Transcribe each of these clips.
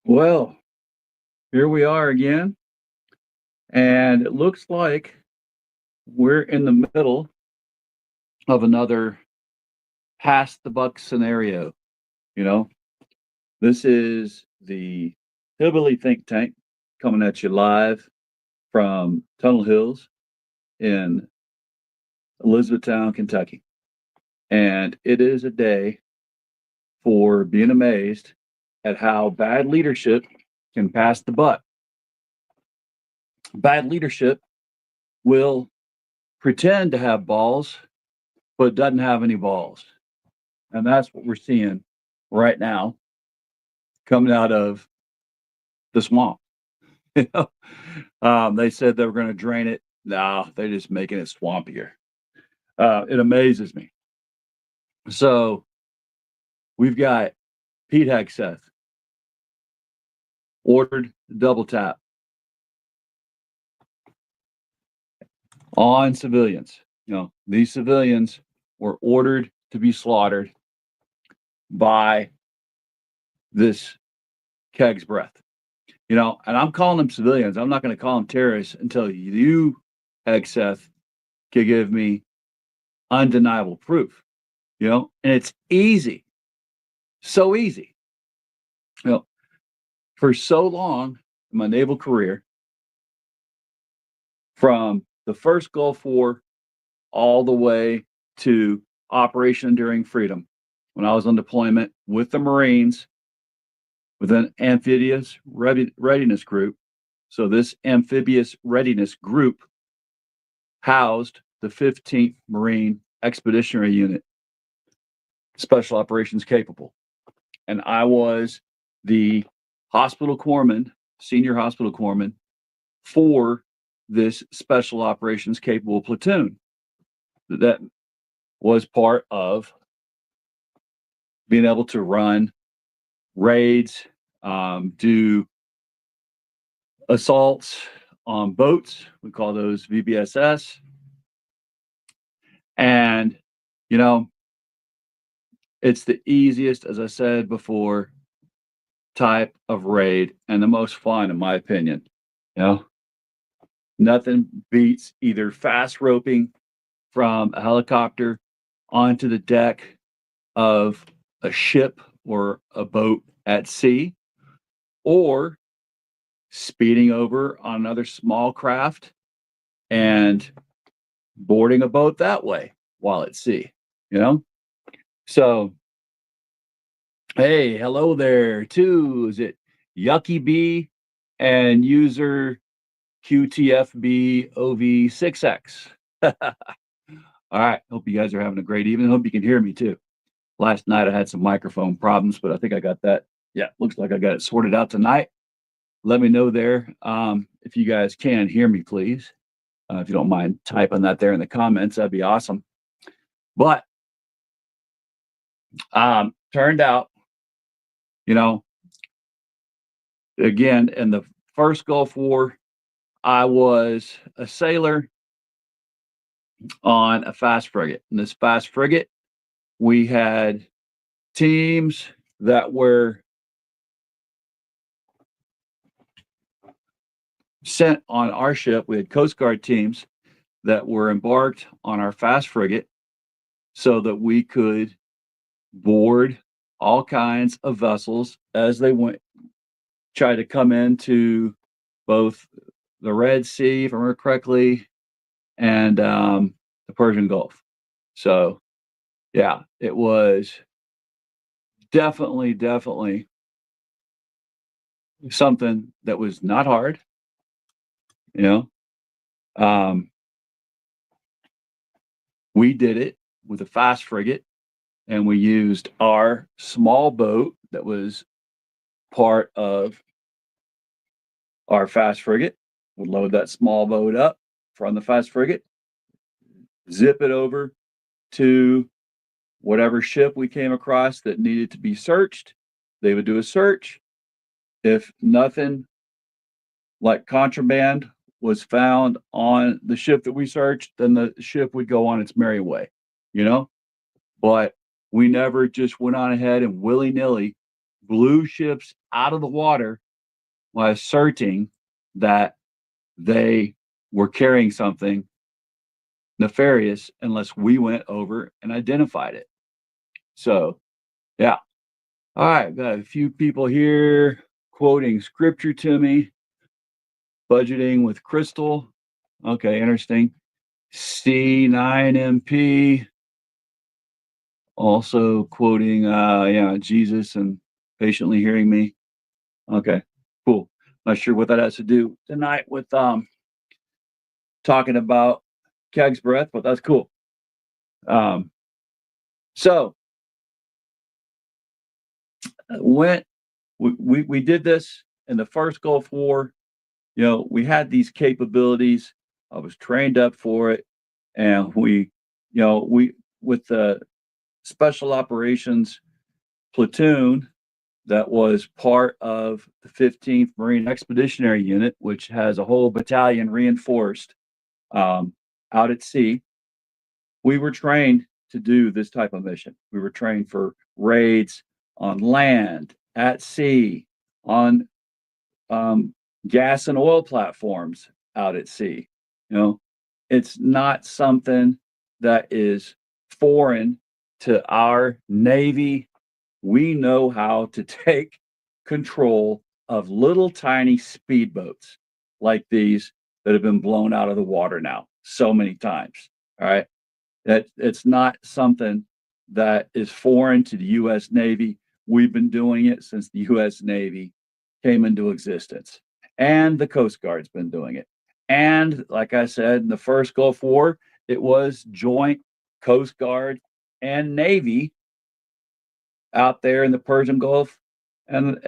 Well, here we are again, and it looks like we're in the middle of another pass the buck scenario. You know, this is the Hillbilly Think Tank coming at you live from Tunnel Hills in Elizabethtown, Kentucky. And it is a day for being amazed at how bad leadership can pass the buck. Bad leadership will pretend to have balls but doesn't have any balls. And that's what we're seeing right now coming out of the swamp. You know? They said they were going to drain it. No, they're just making it swampier. It amazes me. So we've got Pete Hegseth ordered double tap on civilians. These civilians were ordered to be slaughtered by this Kegsbreath. And I'm calling them civilians. I'm not going to call them terrorists until you, Hegseth, can give me undeniable proof. And it's easy, so easy. For so long in my naval career, from the first Gulf War all the way to Operation Enduring Freedom, when I was on deployment with the Marines, with an amphibious readiness group. So this amphibious readiness group housed the 15th Marine Expeditionary Unit, Special Operations Capable. And I was the hospital corpsman, senior hospital corpsman for this Special Operations Capable platoon that was part of being able to run raids, do assaults on boats. We call those VBSS. And, it's the easiest, as I said before, type of raid and the most fun, in my opinion. Nothing beats either fast roping from a helicopter onto the deck of a ship or a boat at sea, or speeding over on another small craft and boarding a boat that way while at sea. So, hey, hello there too. Is it Yucky B and user QTFBOV6X? All right. Hope you guys are having a great evening. Hope you can hear me too. Last night I had some microphone problems, but I think I got that. Yeah, looks like I got it sorted out tonight. Let me know there if you guys can hear me, please. If you don't mind typing that there in the comments, that'd be awesome. But turned out, again, in the first Gulf War, I was a sailor on a fast frigate. In this fast frigate, we had teams that were sent on our ship. We had Coast Guard teams that were embarked on our fast frigate so that we could board all kinds of vessels as they try to come into both the Red Sea, if I remember correctly, and the Persian Gulf. So, yeah, it was definitely something that was not hard. We did it with a fast frigate, and we used our small boat that was part of our fast frigate. We'd load that small boat up from the fast frigate, zip it over to whatever ship we came across that needed to be searched. They would do a search. If nothing like contraband was found on the ship that we searched, then the ship would go on its merry way, But we never just went on ahead and willy-nilly blew ships out of the water while asserting that they were carrying something nefarious unless we went over and identified it. So, yeah. All right, got a few people here quoting scripture to me. Budgeting with Crystal. Okay, interesting. C9MP also quoting Jesus and patiently hearing me. Okay, cool. Not sure what that has to do tonight with talking about Kegsbreath, but that's cool. So when we did this in the first Gulf War, we had these capabilities. I was trained up for it, and we with the special operations platoon that was part of the 15th Marine Expeditionary Unit, which has a whole battalion reinforced out at sea. We were trained to do this type of mission. We were trained for raids on land, at sea, on gas and oil platforms out at sea. It's not something that is foreign to our Navy. We know how to take control of little tiny speedboats like these that have been blown out of the water now so many times. All right. That it's not something that is foreign to the US Navy. We've been doing it since the US Navy came into existence. And the Coast Guard's been doing it. And like I said, in the first Gulf War, it was joint Coast Guard and Navy out there in the Persian Gulf and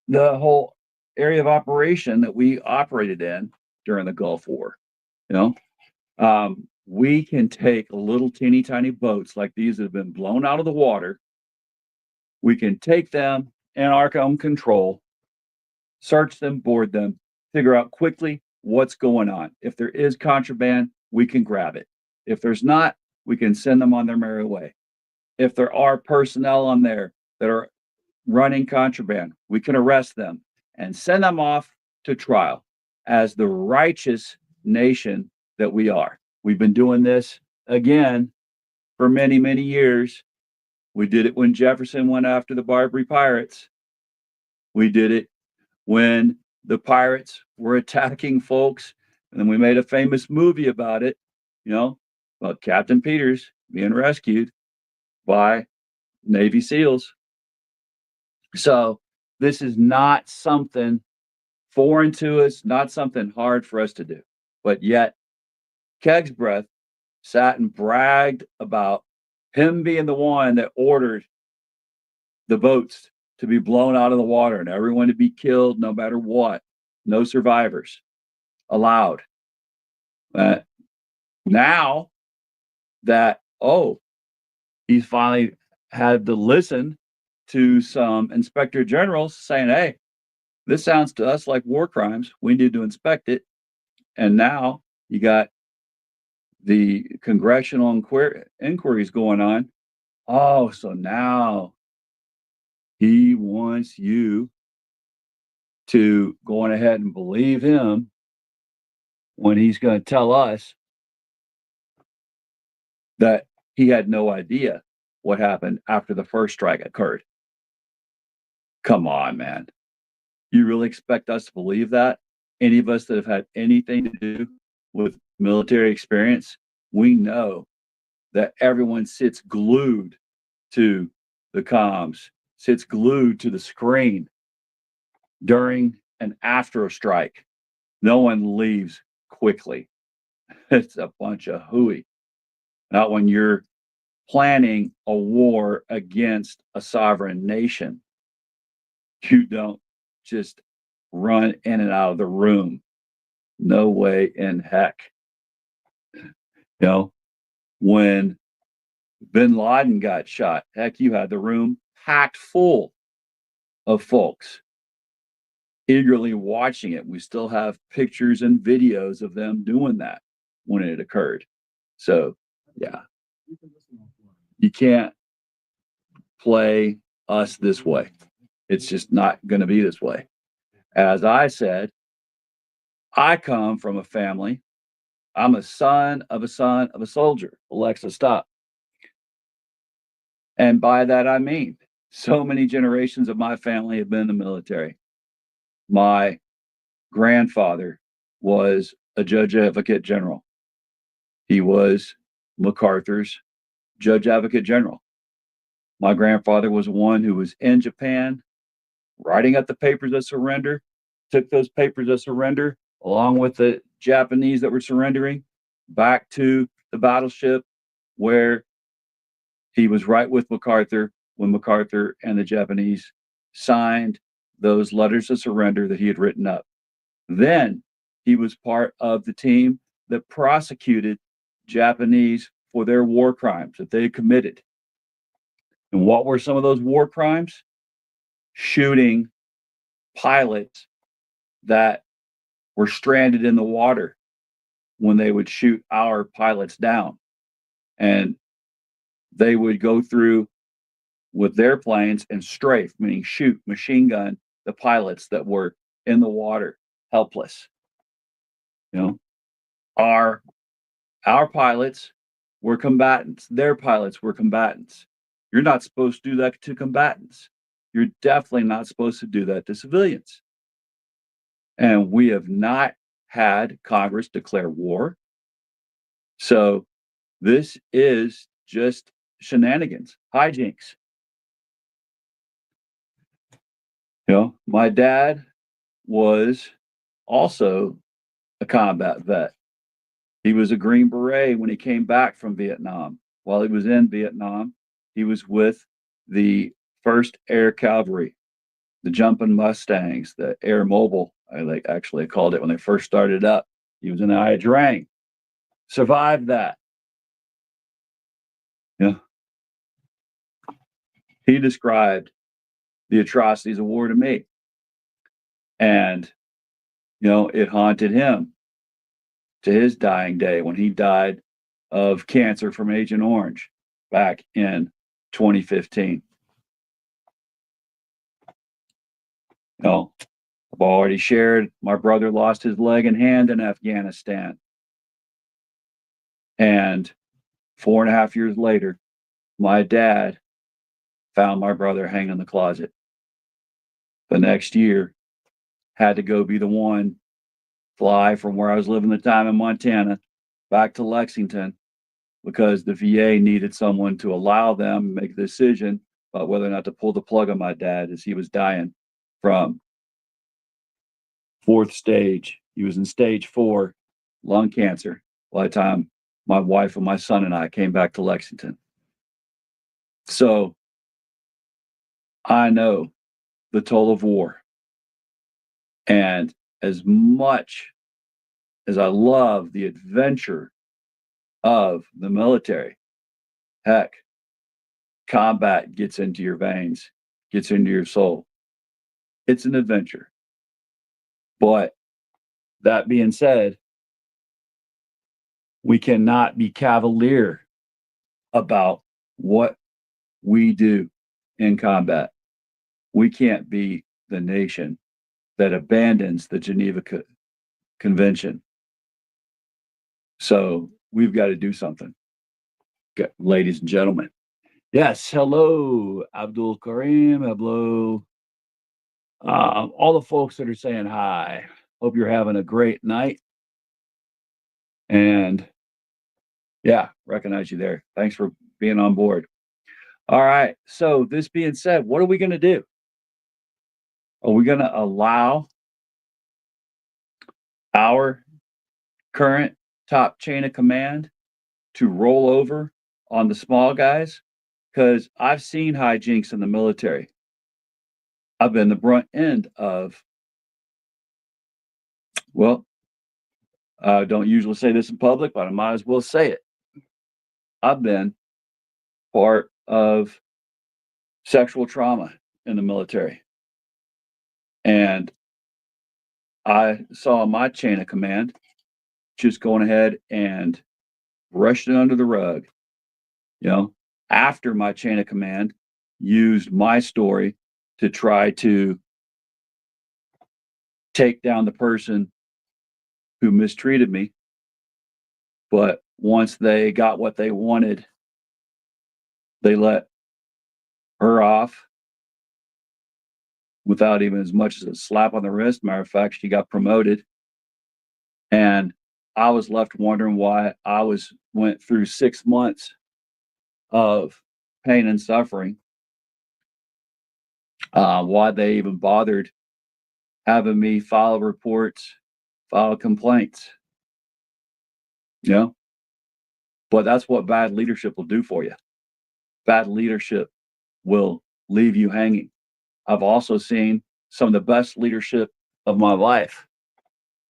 the whole area of operation that we operated in during the Gulf War. We can take little teeny tiny boats like these that have been blown out of the water. We can take them in our own control, search them, board them, figure out quickly what's going on. If there is contraband, we can grab it. If there's not, we can send them on their merry way. If there are personnel on there that are running contraband, we can arrest them and send them off to trial as the righteous nation that we are. We've been doing this again for many, many years. We did it when Jefferson went after the Barbary pirates. We did it when the pirates were attacking folks, and then we made a famous movie about it, about Captain Peters being rescued by Navy SEALs. So this is not something foreign to us, not something hard for us to do. But yet, Kegsbreath sat and bragged about him being the one that ordered the boats to be blown out of the water and everyone to be killed no matter what. No survivors allowed. Now that, he's finally had to listen to some inspector generals saying, hey, this sounds to us like war crimes. We need to inspect it. And now you got the congressional inquiries going on. Oh, so now he wants you to go on ahead and believe him when he's going to tell us that he had no idea what happened after the first strike occurred. Come on, man. You really expect us to believe that? Any of us that have had anything to do with military experience, we know that everyone sits glued to the comms, sits glued to the screen during and after a strike. No one leaves quickly. It's a bunch of hooey. Not when you're planning a war against a sovereign nation. You don't just run in and out of the room. No way in heck. When bin Laden got shot, heck, you had the room packed full of folks eagerly watching it. We still have pictures and videos of them doing that when it occurred. So, yeah, you can't play us this way. It's just not going to be this way. As I said, I come from a family. I'm a son of a son of a soldier. Alexa, stop. And by that, I mean so many generations of my family have been in the military. My grandfather was a judge advocate general. He was MacArthur's judge advocate general. My grandfather was one who was in Japan writing up the papers of surrender, took those papers of surrender along with the Japanese that were surrendering back to the battleship where he was right with MacArthur when MacArthur and the Japanese signed those letters of surrender that he had written up. Then he was part of the team that prosecuted Japanese for their war crimes that they committed. And what were some of those war crimes? Shooting pilots that were stranded in the water when they would shoot our pilots down. And they would go through with their planes and strafe, meaning shoot, machine gun the pilots that were in the water, helpless. You know, our pilots were combatants. Their pilots were combatants. You're not supposed to do that to combatants. You're definitely not supposed to do that to civilians. And we have not had Congress declare war. So this is just shenanigans, hijinks. You know, my dad was also a combat vet. He was a Green Beret when he came back from Vietnam. While he was in Vietnam, he was with the 1st Air Cavalry, the Jumping Mustangs, the Air Mobile, I actually called it when they first started up. He was in the hijinx. Survived that. Yeah. He described the atrocities of war to me. And, you know, it haunted him to his dying day when he died of cancer from Agent Orange back in 2015. You know, I've already shared my brother lost his leg and hand in Afghanistan. And 4.5 years later, my dad found my brother hanging in the closet. The next year, had to go be the one fly from where I was living at the time in Montana back to Lexington because the VA needed someone to allow them to make a decision about whether or not to pull the plug on my dad as he was dying from 4th stage. He was in stage 4 lung cancer by the time my wife and my son and I came back to Lexington. So I know the toll of war. And as much as I love the adventure of the military, heck, combat gets into your veins, gets into your soul. It's an adventure. But that being said, we cannot be cavalier about what we do in combat. We can't be the nation that abandons the Geneva Convention. So we've got to do something, ladies and gentlemen. Yes, hello, Abdul Karim. Hello, all the folks that are saying hi. Hope you're having a great night. And yeah, recognize you there. Thanks for being on board. All right. So this being said, what are we going to do? Are we going to allow our current top chain of command to roll over on the small guys? Because I've seen hijinks in the military. I've been the brunt end of, well, I don't usually say this in public, but I might as well say it. I've been part of sexual trauma in the military. And I saw my chain of command just going ahead and rushed it under the rug. You know, after my chain of command used my story to try to take down the person who mistreated me. But once they got what they wanted, they let her off without even as much as a slap on the wrist. Matter of fact, she got promoted. And I was left wondering why went through 6 months of pain and suffering, why they even bothered having me file reports, file complaints. You know, but that's what bad leadership will do for you. Bad leadership will leave you hanging. I've also seen some of the best leadership of my life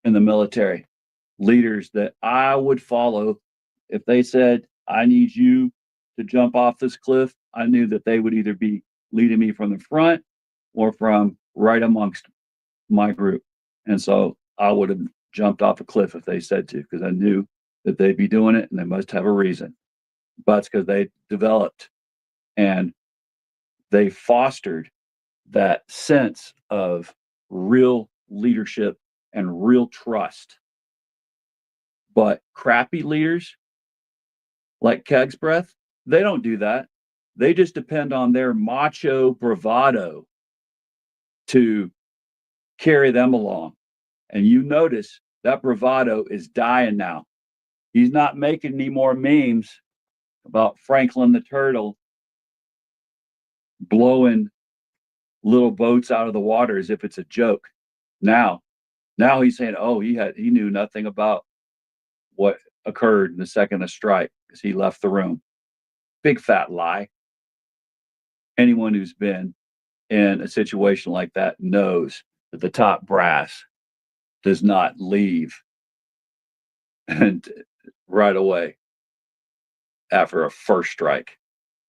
in the military. Leaders that I would follow. If they said, I need you to jump off this cliff, I knew that they would either be leading me from the front or from right amongst my group. And so I would have jumped off a cliff if they said to, because I knew that they'd be doing it and they must have a reason. But it's because they developed and they fostered that sense of real leadership and real trust. But crappy leaders like Kegsbreath, they don't do that. They just depend on their macho bravado to carry them along. And you notice that bravado is dying now. He's not making any more memes about Franklin the Turtle blowing little boats out of the water as if it's a joke. Now he's saying, oh, he knew nothing about what occurred in the second of strike because he left the room. Big fat lie. Anyone who's been in a situation like that knows that the top brass does not leave and right away after a first strike.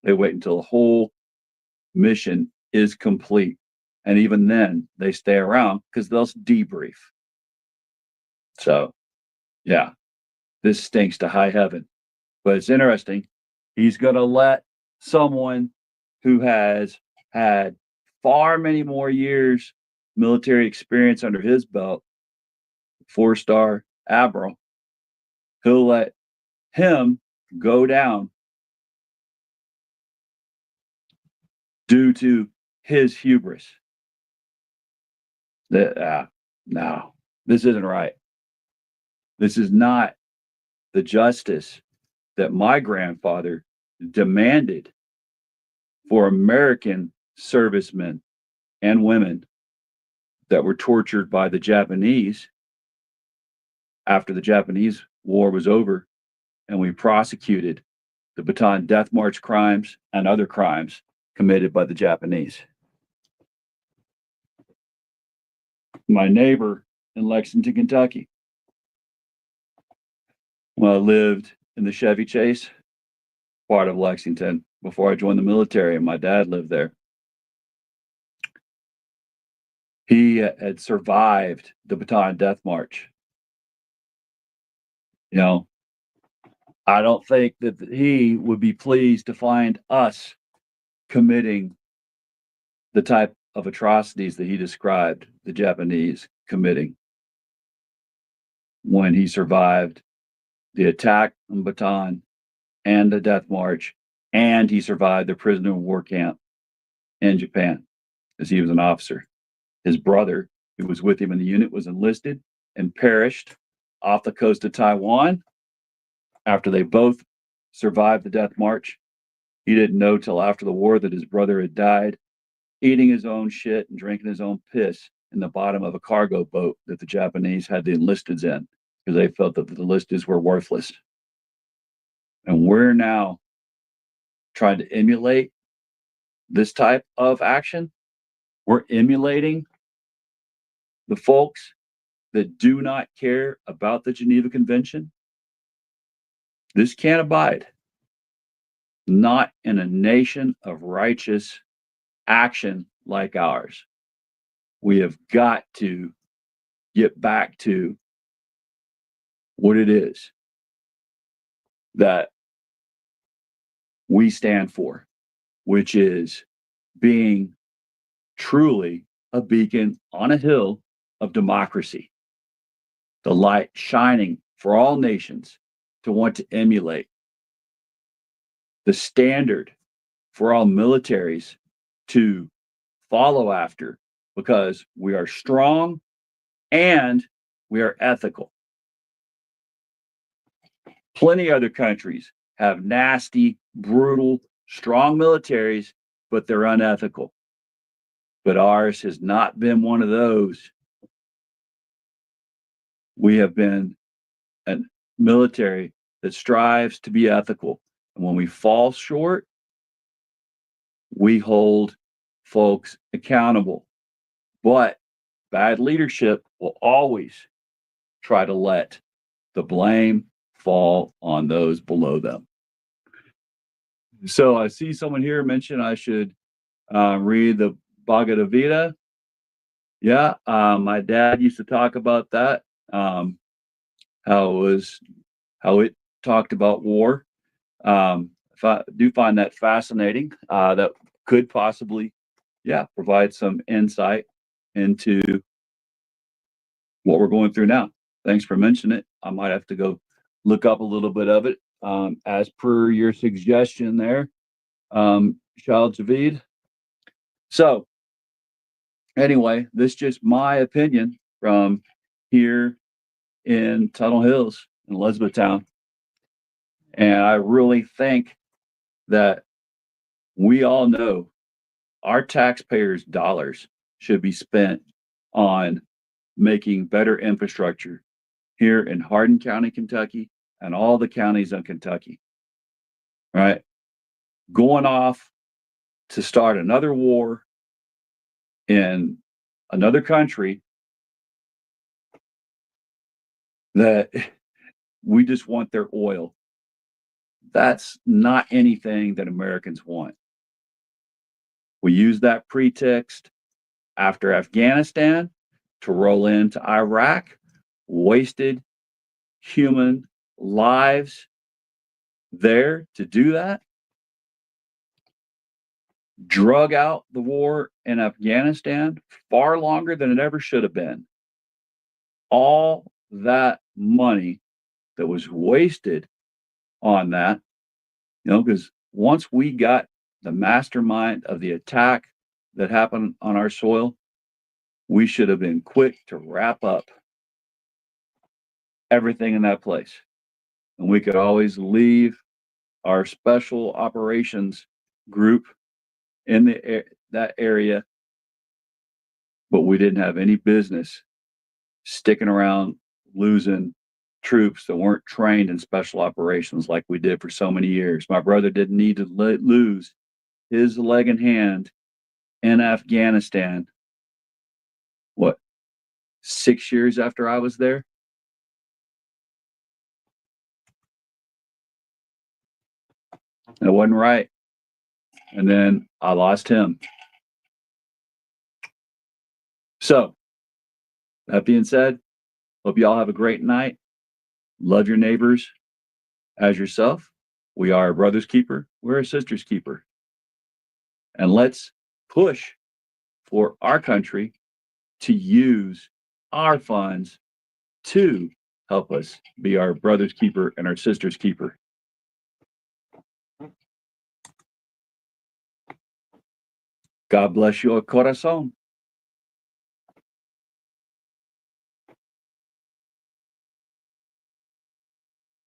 They wait until the whole mission is complete. And even then, they stay around because they'll debrief. So, yeah, this stinks to high heaven. But it's interesting. He's going to let someone who has had far many more years military experience under his belt, 4-star admiral, he'll let him go down due to his hubris. No, this isn't right. This is not the justice that my grandfather demanded for American servicemen and women that were tortured by the Japanese after the Japanese war was over, and we prosecuted the Bataan Death March crimes and other crimes committed by the Japanese. My neighbor in Lexington, Kentucky, when I lived in the Chevy Chase part of Lexington before I joined the military, and my dad lived there. He had survived the Bataan Death March. You know, I don't think that he would be pleased to find us committing the type of atrocities that he described the Japanese committing when he survived the attack on Bataan and the Death March, and he survived the prisoner of war camp in Japan as he was an officer. His brother, who was with him in the unit, was enlisted and perished off the coast of Taiwan after they both survived the Death March. He didn't know till after the war that his brother had died, eating his own shit and drinking his own piss in the bottom of a cargo boat that the Japanese had the enlisteds in because they felt that the enlisteds were worthless. And we're now trying to emulate this type of action. We're emulating the folks that do not care about the Geneva Convention. This can't abide. Not in a nation of righteous action like ours. We have got to get back to what it is that we stand for, which is being truly a beacon on a hill of democracy, the light shining for all nations to want to emulate, the standard for all militaries to follow after because we are strong and we are ethical. Plenty other countries have nasty, brutal, strong militaries, but they're unethical. But ours has not been one of those. We have been a military that strives to be ethical. And when we fall short, we hold folks accountable. But bad leadership will always try to let the blame fall on those below them. So I see someone here mention I should read the Bhagavad Gita. Yeah, my dad used to talk about that. How it talked about war. I do find that fascinating. That could possibly, provide some insight into what we're going through now. Thanks for mentioning it. I might have to go look up a little bit of it. As per your suggestion there, Shal Javid. So anyway, this is just my opinion from here in Tunnel Hills in Elizabethtown. And I really think that we all know our taxpayers' dollars should be spent on making better infrastructure here in Hardin County, Kentucky, and all the counties in Kentucky. Right? Going off to start another war in another country that we just want their oil. That's not anything that Americans want. We use that pretext after Afghanistan to roll into Iraq, wasted human lives there to do that, drug out the war in Afghanistan far longer than it ever should have been. All that money that was wasted on that, because once we got the mastermind of the attack that happened on our soil, we should have been quick to wrap up everything in that place. And we could always leave our special operations group in that area, but we didn't have any business sticking around losing troops that weren't trained in special operations like we did for so many years. My brother didn't need to lose his leg and hand in Afghanistan, 6 years after I was there? It wasn't right. And then I lost him. So, that being said, hope you all have a great night. Love your neighbors as yourself. We are a brother's keeper. We're a sister's keeper. And let's push for our country to use our funds to help us be our brother's keeper and our sister's keeper. God bless your corazón.